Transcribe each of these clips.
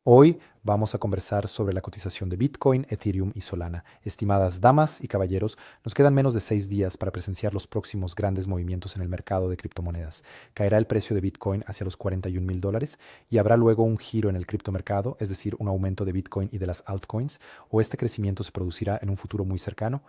Hoy vamos a conversar sobre la cotización de Bitcoin, Ethereum y Solana. Estimadas damas y caballeros, nos quedan menos de 6 días para presenciar los próximos grandes movimientos en el mercado de criptomonedas. Caerá el precio de Bitcoin hacia los $41,000 y habrá luego un giro en el criptomercado, es decir, un aumento de Bitcoin y de las altcoins, o este crecimiento se producirá en un futuro muy cercano.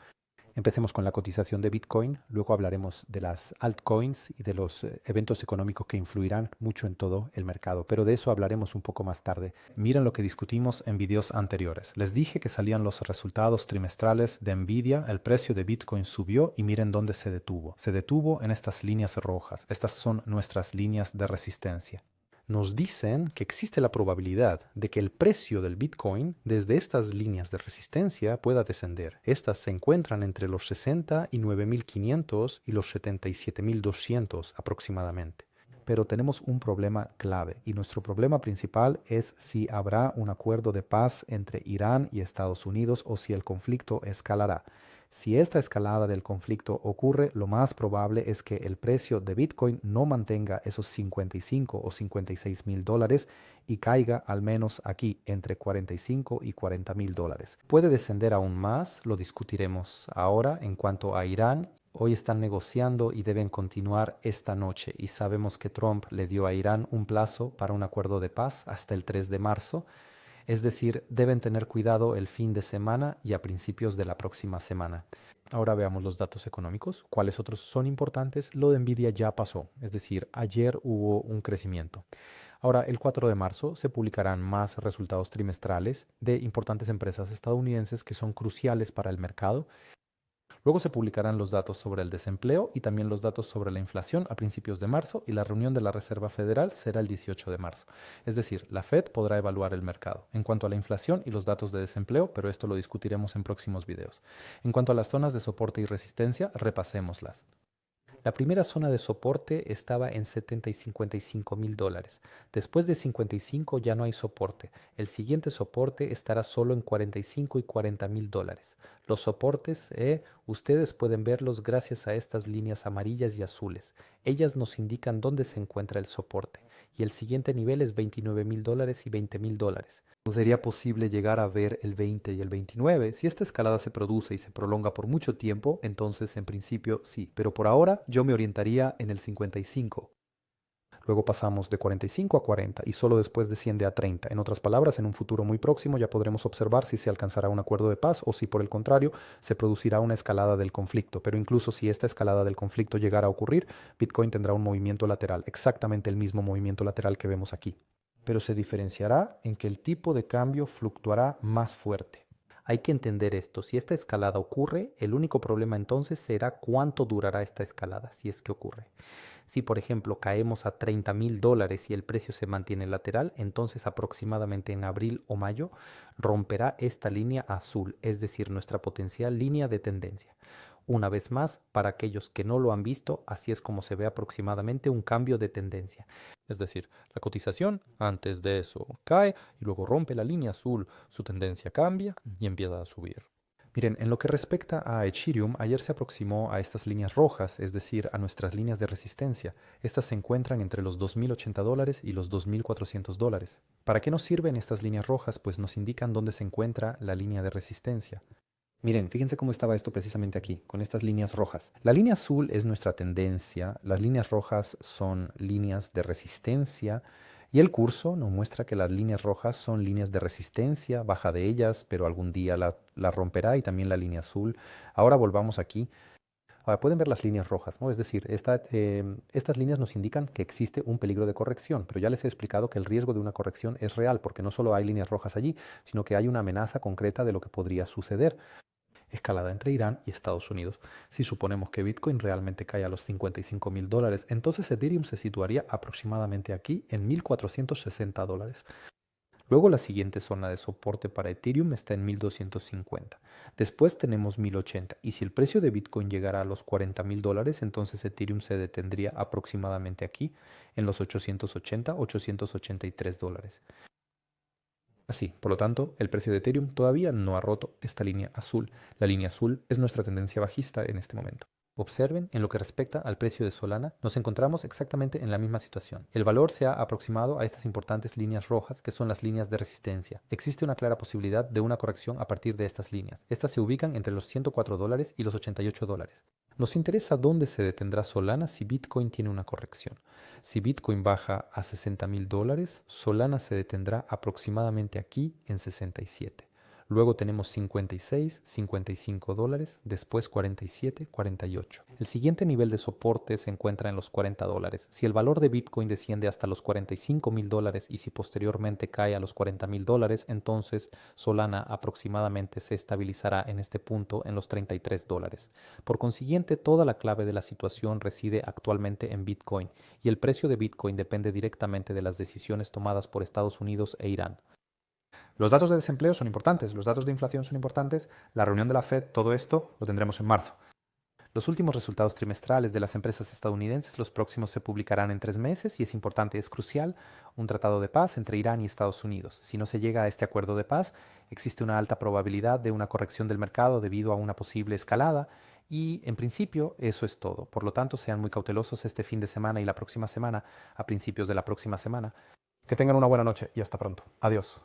Empecemos con la cotización de Bitcoin, luego hablaremos de las altcoins y de los eventos económicos que influirán mucho en todo el mercado, pero de eso hablaremos un poco más tarde. Miren lo que discutimos en videos anteriores. Les dije que salían los resultados trimestrales de Nvidia, el precio de Bitcoin subió y miren dónde se detuvo. Se detuvo en estas líneas rojas. Estas son nuestras líneas de resistencia. Nos dicen que existe la probabilidad de que el precio del Bitcoin desde estas líneas de resistencia pueda descender. Estas se encuentran entre los 69.500 y los 77.200 aproximadamente. Pero tenemos un problema clave y nuestro problema principal es si habrá un acuerdo de paz entre Irán y Estados Unidos o si el conflicto escalará. Si esta escalada del conflicto ocurre, lo más probable es que el precio de Bitcoin no mantenga esos 55 o 56.000 dólares y caiga al menos aquí entre 45 y 40.000 dólares. Puede descender aún más, lo discutiremos ahora. En cuanto a Irán, hoy están negociando y deben continuar esta noche y sabemos que Trump le dio a Irán un plazo para un acuerdo de paz hasta el 3 de marzo. Es decir, deben tener cuidado el fin de semana y a principios de la próxima semana. Ahora veamos los datos económicos. ¿Cuáles otros son importantes? Lo de Nvidia ya pasó, es decir, ayer hubo un crecimiento. Ahora, el 4 de marzo se publicarán más resultados trimestrales de importantes empresas estadounidenses que son cruciales para el mercado. Luego se publicarán los datos sobre el desempleo y también los datos sobre la inflación a principios de marzo y la reunión de la Reserva Federal será el 18 de marzo. Es decir, la Fed podrá evaluar el mercado en cuanto a la inflación y los datos de desempleo, pero esto lo discutiremos en próximos videos. En cuanto a las zonas de soporte y resistencia, repasémoslas. La primera zona de soporte estaba en 70 y 55.000 dólares. Después de 55 ya no hay soporte. El siguiente soporte estará solo en 45 y 40.000 dólares. Los soportes, ustedes pueden verlos gracias a estas líneas amarillas y azules. Ellas nos indican dónde se encuentra el soporte. Y el siguiente nivel es 29.000 dólares y 20.000 dólares. No sería posible llegar a ver el 20 y el 29. Si esta escalada se produce y se prolonga por mucho tiempo, entonces en principio sí. Pero por ahora yo me orientaría en el 55. Luego pasamos de 45 a 40 y solo después desciende a 30. En otras palabras, en un futuro muy próximo ya podremos observar si se alcanzará un acuerdo de paz o si por el contrario se producirá una escalada del conflicto. Pero incluso si esta escalada del conflicto llegara a ocurrir, Bitcoin tendrá un movimiento lateral, exactamente el mismo movimiento lateral que vemos aquí, pero se diferenciará en que el tipo de cambio fluctuará más fuerte. Hay que entender esto. Si esta escalada ocurre, el único problema entonces será cuánto durará esta escalada, si es que ocurre. Si, por ejemplo, caemos a 30.000 dólares y el precio se mantiene lateral, entonces aproximadamente en abril o mayo romperá esta línea azul, es decir, nuestra potencial línea de tendencia. Una vez más, para aquellos que no lo han visto, así es como se ve aproximadamente un cambio de tendencia. Es decir, la cotización antes de eso cae y luego rompe la línea azul, su tendencia cambia y empieza a subir. Miren, en lo que respecta a Ethereum, ayer se aproximó a estas líneas rojas, es decir, a nuestras líneas de resistencia. Estas se encuentran entre los 2.080 dólares y los 2.400 dólares. ¿Para qué nos sirven estas líneas rojas? Pues nos indican dónde se encuentra la línea de resistencia. Miren, fíjense cómo estaba esto precisamente aquí, con estas líneas rojas. La línea azul es nuestra tendencia, las líneas rojas son líneas de resistencia y el curso nos muestra que las líneas rojas son líneas de resistencia, baja de ellas, pero algún día la romperá y también la línea azul. Ahora volvamos aquí. Ahora pueden ver las líneas rojas, ¿no? Es decir, estas líneas nos indican que existe un peligro de corrección, pero ya les he explicado que el riesgo de una corrección es real, porque no solo hay líneas rojas allí, sino que hay una amenaza concreta de lo que podría suceder. Escalada entre Irán y Estados Unidos. Si suponemos que Bitcoin realmente cae a los 55.000 dólares, entonces Ethereum se situaría aproximadamente aquí en 1.460 dólares. Luego la siguiente zona de soporte para Ethereum está en 1.250. Después tenemos 1.080 y si el precio de Bitcoin llegara a los 40.000 dólares, entonces Ethereum se detendría aproximadamente aquí en los 880, 883 dólares. Así, por lo tanto, el precio de Ethereum todavía no ha roto esta línea azul. La línea azul es nuestra tendencia bajista en este momento. Observen, en lo que respecta al precio de Solana, nos encontramos exactamente en la misma situación. El valor se ha aproximado a estas importantes líneas rojas, que son las líneas de resistencia. Existe una clara posibilidad de una corrección a partir de estas líneas. Estas se ubican entre los $104 y los $88. Nos interesa dónde se detendrá Solana si Bitcoin tiene una corrección. Si Bitcoin baja a $60,000, Solana se detendrá aproximadamente aquí en 67. Luego tenemos 56, $55, después 47, 48. El siguiente nivel de soporte se encuentra en los $40. Si el valor de Bitcoin desciende hasta los $45,000 y si posteriormente cae a los $40,000, entonces Solana aproximadamente se estabilizará en este punto en los $33. Por consiguiente, toda la clave de la situación reside actualmente en Bitcoin y el precio de Bitcoin depende directamente de las decisiones tomadas por Estados Unidos e Irán. Los datos de desempleo son importantes, los datos de inflación son importantes, la reunión de la Fed, todo esto lo tendremos en marzo. Los últimos resultados trimestrales de las empresas estadounidenses, los próximos se publicarán en 3 meses y es importante, es crucial, un tratado de paz entre Irán y Estados Unidos. Si no se llega a este acuerdo de paz, existe una alta probabilidad de una corrección del mercado debido a una posible escalada y en principio eso es todo. Por lo tanto, sean muy cautelosos este fin de semana y la próxima semana, a principios de la próxima semana. Que tengan una buena noche y hasta pronto. Adiós.